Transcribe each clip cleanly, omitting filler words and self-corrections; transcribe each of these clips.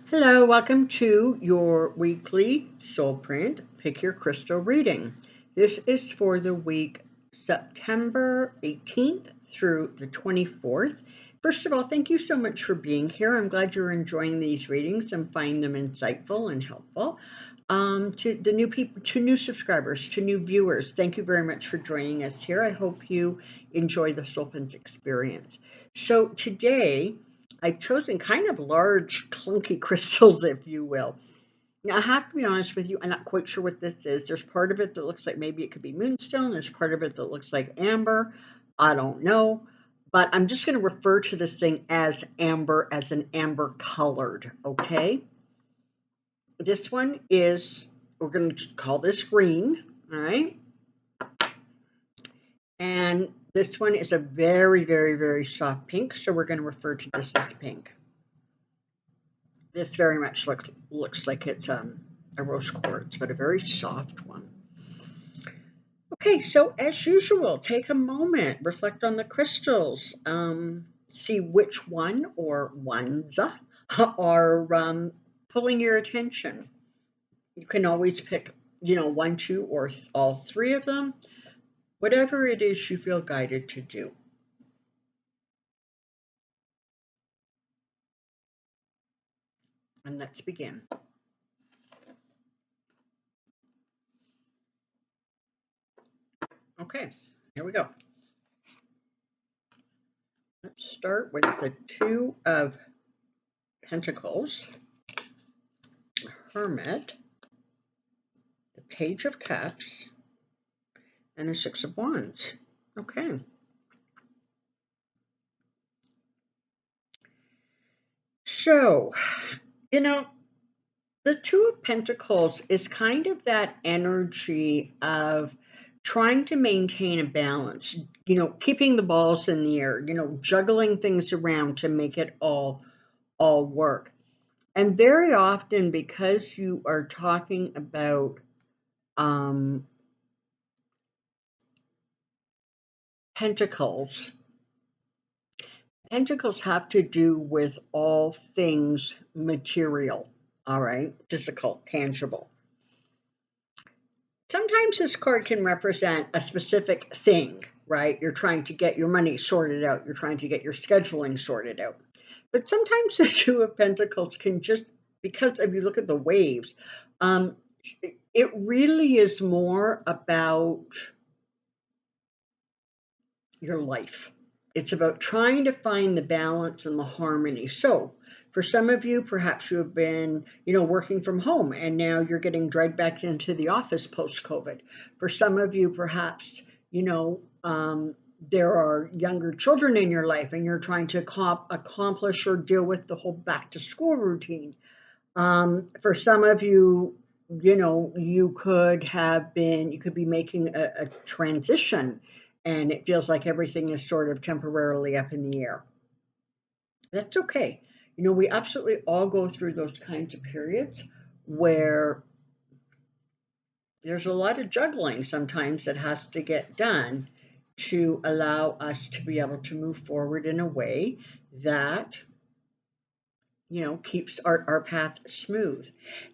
Hello, welcome to your weekly Soulprint Pick Your Crystal reading. This is for the week September 18th through the 24th. First of all, thank you so much for being here. I'm glad you're enjoying these readings and find them insightful and helpful. To the new people, to new subscribers, to new viewers, thank you very much for joining us here. I hope you enjoy the Soulprint experience. So today, I've chosen kind of large, clunky crystals, if you will. Now, I have to be honest with you, I'm not quite sure what this is. There's part of it that looks like maybe it could be moonstone. There's part of it that looks like amber. I don't know. But I'm just going to refer to this thing as amber, as an amber colored, okay? This one is, we're going to call this green, all right? And this one is a very, very, very soft pink, so we're going to refer to this as pink. This very much looks like it's a rose quartz, but a very soft one. Okay, so as usual, take a moment, reflect on the crystals, see which one or ones are pulling your attention. You can always pick, one, two, or all three of them, whatever it is you feel guided to do. And let's begin. Okay, here we go. Let's start with the Two of Pentacles, Hermit, the Page of Cups, and the Six of Wands. Okay. So, the Two of Pentacles is kind of that energy of trying to maintain a balance, keeping the balls in the air, juggling things around to make it all work. And very often, because you are talking about Pentacles have to do with all things material, all right? Physical, tangible. Sometimes this card can represent a specific thing, right? You're trying to get your money sorted out. You're trying to get your scheduling sorted out. But sometimes the Two of Pentacles can just, because if you look at the waves, it really is more about your life. It's about trying to find the balance and the harmony. So, for some of you, perhaps you have been, working from home and now you're getting dragged back into the office post-COVID. For some of you, perhaps, there are younger children in your life and you're trying to accomplish or deal with the whole back to school routine. For some of you, you could be making a transition and it feels like everything is sort of temporarily up in the air. That's okay. We absolutely all go through those kinds of periods where there's a lot of juggling sometimes that has to get done to allow us to be able to move forward in a way that keeps our path smooth.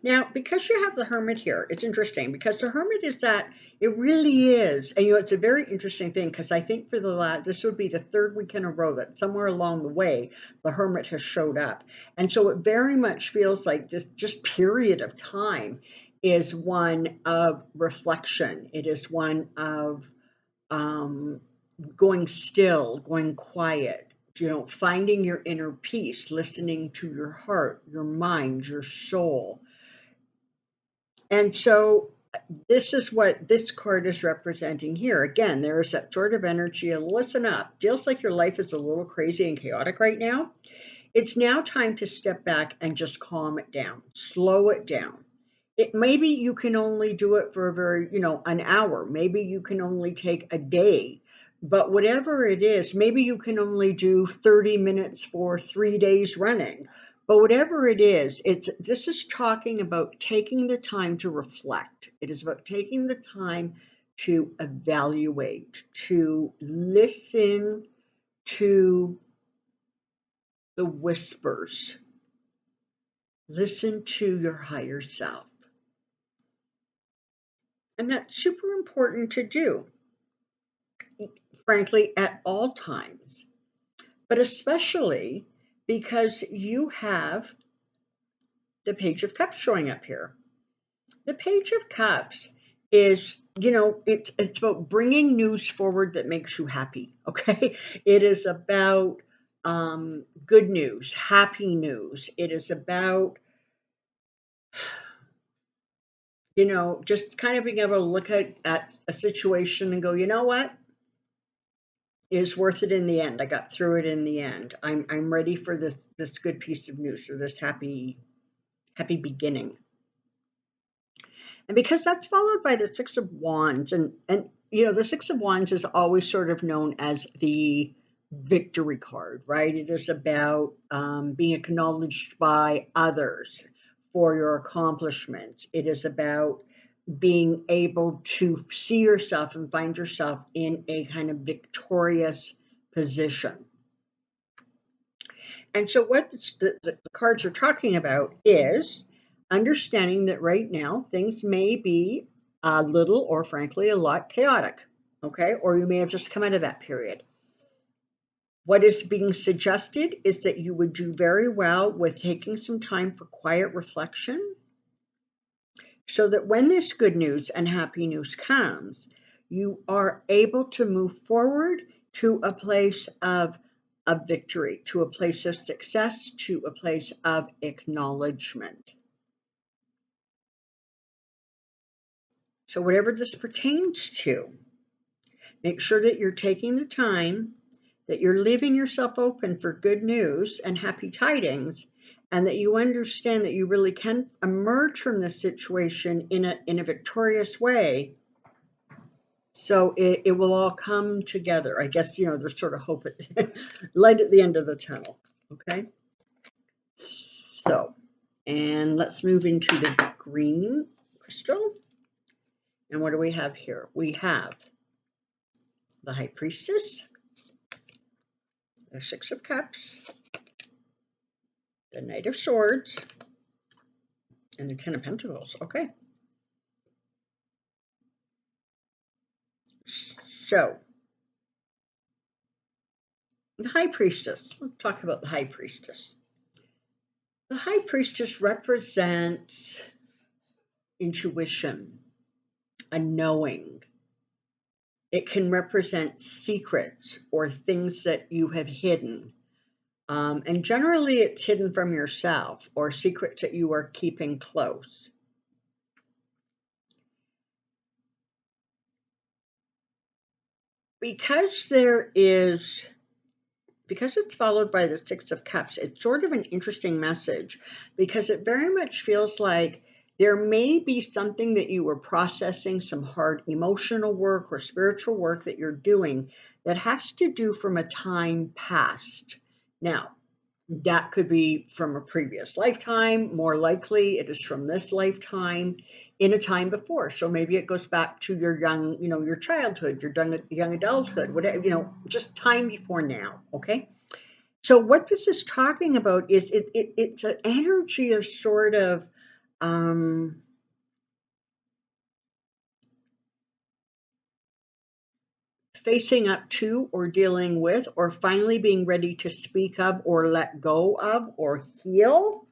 Now, because you have the Hermit here, it's interesting because the Hermit is that it really is, and it's a very interesting thing because I think for this would be the third week in a row that somewhere along the way the Hermit has showed up, and so it very much feels like this just period of time is one of reflection. It is one of going still, going quiet, finding your inner peace, listening to your heart, your mind, your soul. And so this is what this card is representing here. Again, there is that sort of energy of listen up. Feels like your life is a little crazy and chaotic right now. It's now time to step back and just calm it down, slow it down. Maybe you can only do it for an hour. Maybe you can only take a day. But whatever it is, maybe you can only do 30 minutes for 3 days running. But whatever it is, this is talking about taking the time to reflect. It is about taking the time to evaluate, to listen to the whispers. Listen to your higher self. And that's super important to do, frankly, at all times, but especially because you have the Page of Cups showing up here. The Page of Cups is, it's about bringing news forward that makes you happy, okay? It is about good news, happy news. It is about, just kind of being able to look at a situation and go, you know what? Is worth it in the end. I got through it in the end. I'm ready for this good piece of news, or this happy beginning. And because that's followed by the Six of Wands, and the Six of Wands is always sort of known as the victory card, right? It is about being acknowledged by others for your accomplishments. It is about being able to see yourself and find yourself in a kind of victorious position. And so, what the cards are talking about is understanding that right now things may be a little, or frankly, a lot chaotic, okay? Or you may have just come out of that period. What is being suggested is that you would do very well with taking some time for quiet reflection, so that when this good news and happy news comes, you are able to move forward to a place of victory, to a place of success, to a place of acknowledgement. So, whatever this pertains to, make sure that you're taking the time, that you're leaving yourself open for good news and happy tidings, and that you understand that you really can emerge from this situation in a victorious way. So it will all come together. I guess, there's sort of hope light at the end of the tunnel. Okay. So, and let's move into the green crystal. And what do we have here? We have the High Priestess, the Six of Cups, the Knight of Swords, and the Ten of Pentacles. Okay. So, the High Priestess. Let's talk about the High Priestess. The High Priestess represents intuition, a knowing. It can represent secrets or things that you have hidden. And generally, it's hidden from yourself, or secrets that you are keeping close. Because it's followed by the Six of Cups, it's sort of an interesting message, because it very much feels like there may be something that you were processing, some hard emotional work or spiritual work that you're doing that has to do from a time past. Now, that could be from a previous lifetime. More likely, it is from this lifetime in a time before. So maybe it goes back to your your childhood, your young adulthood, whatever, just time before now. Okay. So what this is talking about is it's an energy of sort of facing up to, or dealing with, or finally being ready to speak of, or let go of, or heal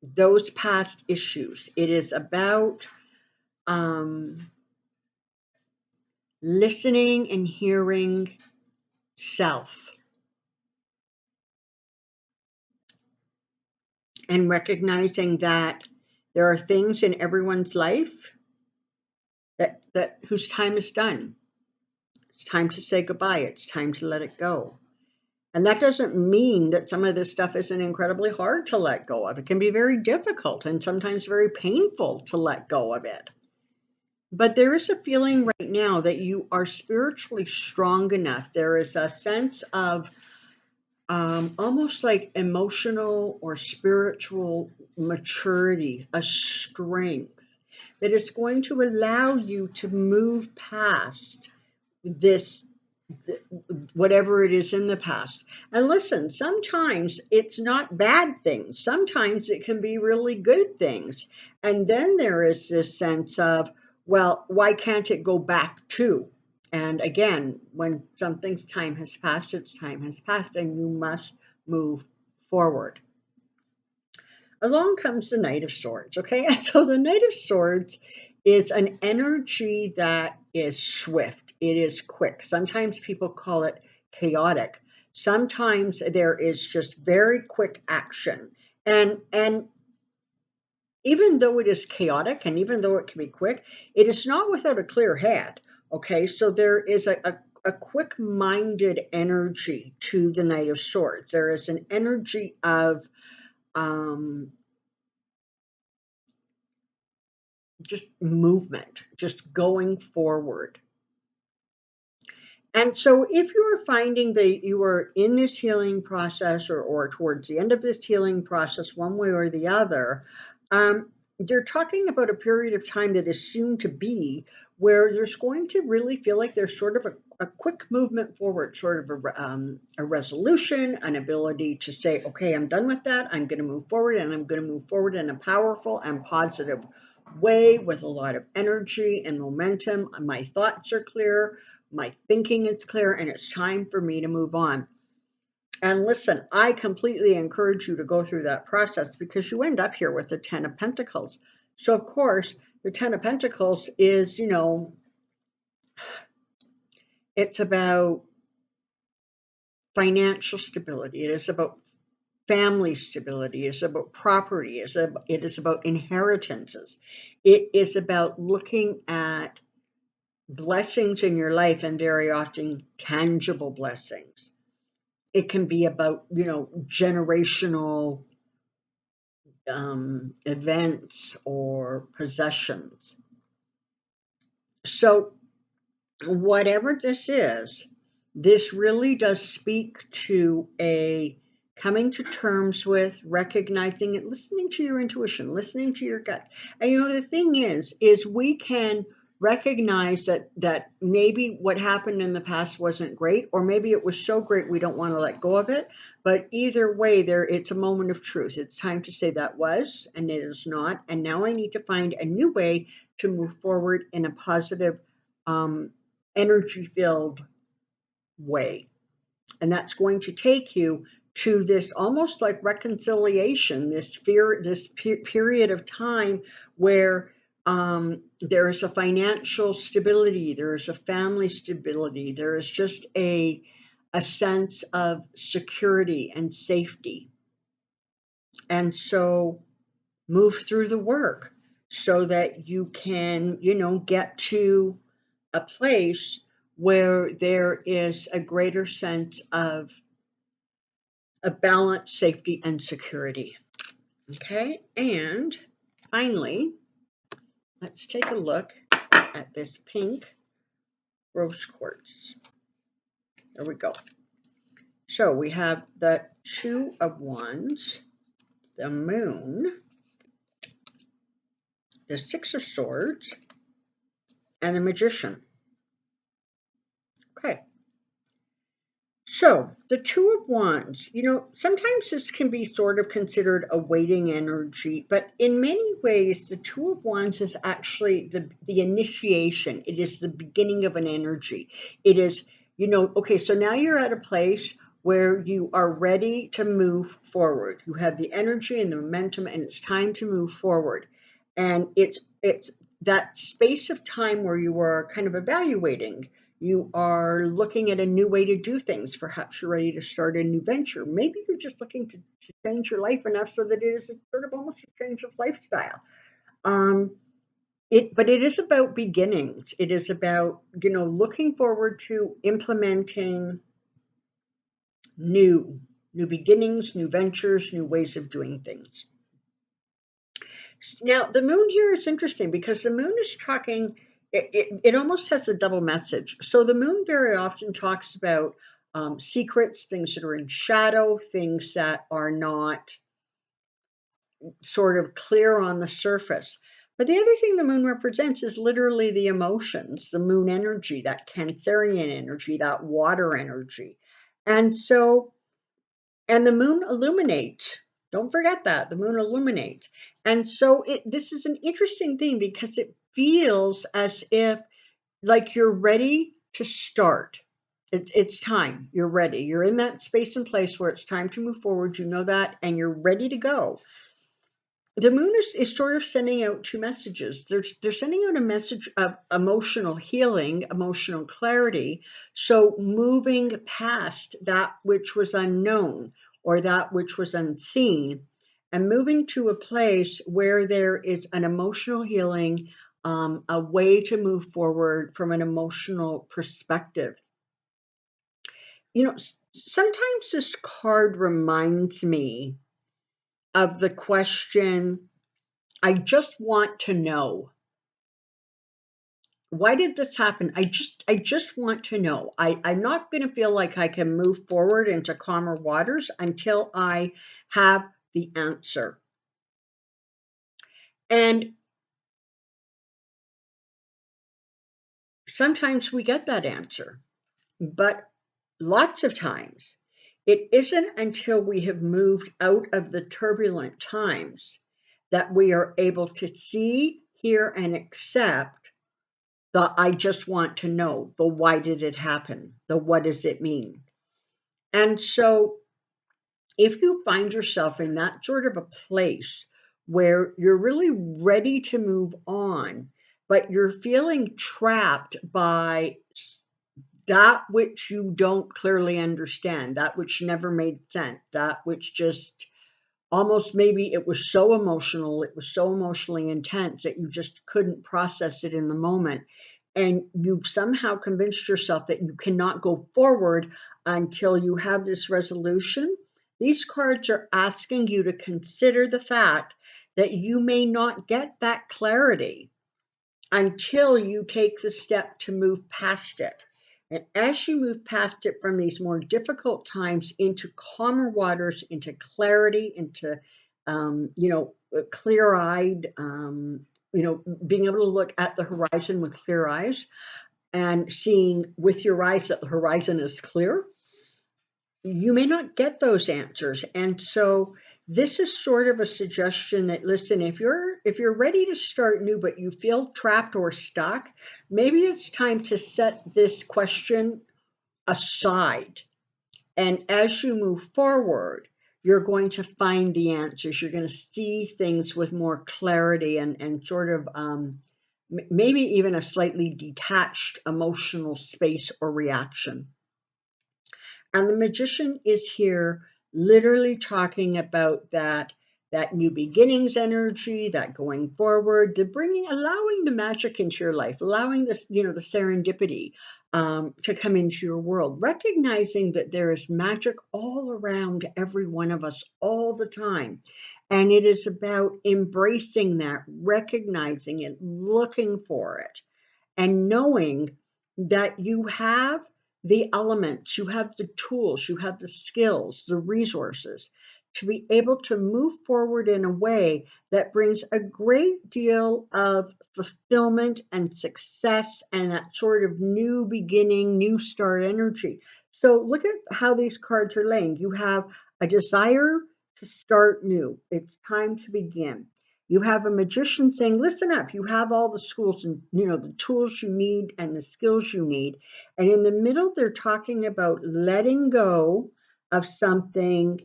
those past issues. It is about listening and hearing self, and recognizing that there are things in everyone's life that whose time is done. It's time to say goodbye. It's time to let it go. And that doesn't mean that some of this stuff isn't incredibly hard to let go of. It can be very difficult and sometimes very painful to let go of it. But there is a feeling right now that you are spiritually strong enough. There is a sense of almost like emotional or spiritual maturity, a strength that is going to allow you to move past this whatever it is in the past. And listen, sometimes it's not bad things. Sometimes it can be really good things. And then there is this sense of, well, why can't it go back to? And again, when something's time has passed, its time has passed, and you must move forward. Along comes the Knight of Swords. Okay, and so the Knight of Swords is an energy that is swift, it is quick. Sometimes people call it chaotic. Sometimes there is just very quick action. And even though it is chaotic and even though it can be quick, it is not without a clear head. Okay, so there is a quick minded energy to the Knight of Swords. There is an energy of um, just movement, just going forward. And so, if you're finding that you are in this healing process or towards the end of this healing process, one way or the other, they're talking about a period of time that is soon to be where there's going to really feel like there's sort of a quick movement forward, sort of a resolution, an ability to say, okay, I'm done with that. I'm going to move forward, and I'm going to move forward in a powerful and positive way with a lot of energy and momentum. My thoughts are clear, my thinking is clear, and it's time for me to move on. And listen, I completely encourage you to go through that process because you end up here with the Ten of Pentacles. So, of course, the Ten of Pentacles is, it's about financial stability, it is about family stability, it is about property, it is about inheritances, it is about looking at blessings in your life, and very often tangible blessings. It can be about, generational events or possessions. So, whatever this really does speak to a coming to terms with recognizing it, listening to your intuition, listening to your gut. And the thing is we can recognize that maybe what happened in the past wasn't great, or maybe it was so great we don't want to let go of it. But either way, it's a moment of truth. It's time to say that was and it is not, and now I need to find a new way to move forward in a positive, energy filled way. And that's going to take you to this almost like reconciliation, this period of time where there is a financial stability, there is a family stability, there is just a sense of security and safety. And so move through the work so that you can, get to a place where there is a greater sense of balance, safety, and security. Okay, and finally, let's take a look at this pink rose quartz. There we go. So we have the Two of Wands, the Moon, the Six of Swords, and the Magician. Okay. So, the Two of Wands, sometimes this can be sort of considered a waiting energy, but in many ways, the Two of Wands is actually the initiation. It is the beginning of an energy. It is, okay, so now you're at a place where you are ready to move forward. You have the energy and the momentum, and it's time to move forward. And it's that space of time where you are kind of evaluating. You are looking at a new way to do things. Perhaps you're ready to start a new venture. Maybe you're just looking to change your life enough so that it is sort of almost a change of lifestyle. But it is about beginnings. It is about, looking forward to implementing new beginnings, new ventures, new ways of doing things. Now, the moon here is interesting because the moon is talking, it almost has a double message. So the moon very often talks about secrets, things that are in shadow, things that are not sort of clear on the surface. But the other thing the moon represents is literally the emotions, the moon energy, that Cancerian energy, that water energy. And so, and the moon illuminates. Don't forget that the moon illuminates. And so this is an interesting thing because it feels as if like you're ready to start. It's time. You're ready. You're in that space and place where it's time to move forward. You know that, and you're ready to go. The moon is sort of sending out two messages. They're sending out a message of emotional healing, emotional clarity. So moving past that which was unknown or that which was unseen, and moving to a place where there is an emotional healing, a way to move forward from an emotional perspective. You know, sometimes this card reminds me of the question, I just want to know. Why did this happen? I just want to know. I'm not going to feel like I can move forward into calmer waters until I have the answer. And sometimes we get that answer, but lots of times it isn't until we have moved out of the turbulent times that we are able to see, hear, and accept the I just want to know, the why did it happen, the what does it mean. And so if you find yourself in that sort of a place where you're really ready to move on, but you're feeling trapped by that which you don't clearly understand, that which never made sense, that which just almost maybe it was so emotional, it was so emotionally intense that you just couldn't process it in the moment. And you've somehow convinced yourself that you cannot go forward until you have this resolution. These cards are asking you to consider the fact that you may not get that clarity until you take the step to move past it. And as you move past it from these more difficult times into calmer waters, into clarity, into, clear eyed, being able to look at the horizon with clear eyes and seeing with your eyes that the horizon is clear, you may not get those answers. And so this is sort of a suggestion that, listen, if you're ready to start new but you feel trapped or stuck, maybe it's time to set this question aside. And as you move forward, you're going to find the answers. You're going to see things with more clarity and sort of maybe even a slightly detached emotional space or reaction. And the magician is here literally talking about that new beginnings energy, that going forward, the bringing, allowing the magic into your life, allowing this, the serendipity to come into your world, recognizing that there is magic all around every one of us all the time. And it is about embracing that, recognizing it, looking for it, and knowing that you have the elements, you have the tools, you have the skills, the resources to be able to move forward in a way that brings a great deal of fulfillment and success and that sort of new beginning, new start energy. So look at how these cards are laying. You have a desire to start new. It's time to begin. You have a magician saying, listen up, you have all the schools and the tools you need and the skills you need. And in the middle, they're talking about letting go of something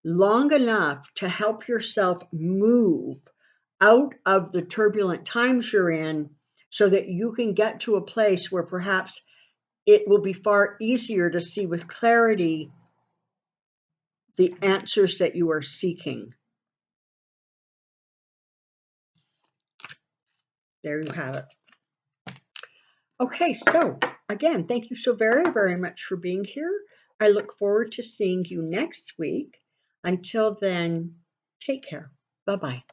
long enough to help yourself move out of the turbulent times you're in so that you can get to a place where perhaps it will be far easier to see with clarity the answers that you are seeking. There you have it. Okay, so again, thank you so very, very much for being here. I look forward to seeing you next week. Until then, take care. Bye-bye.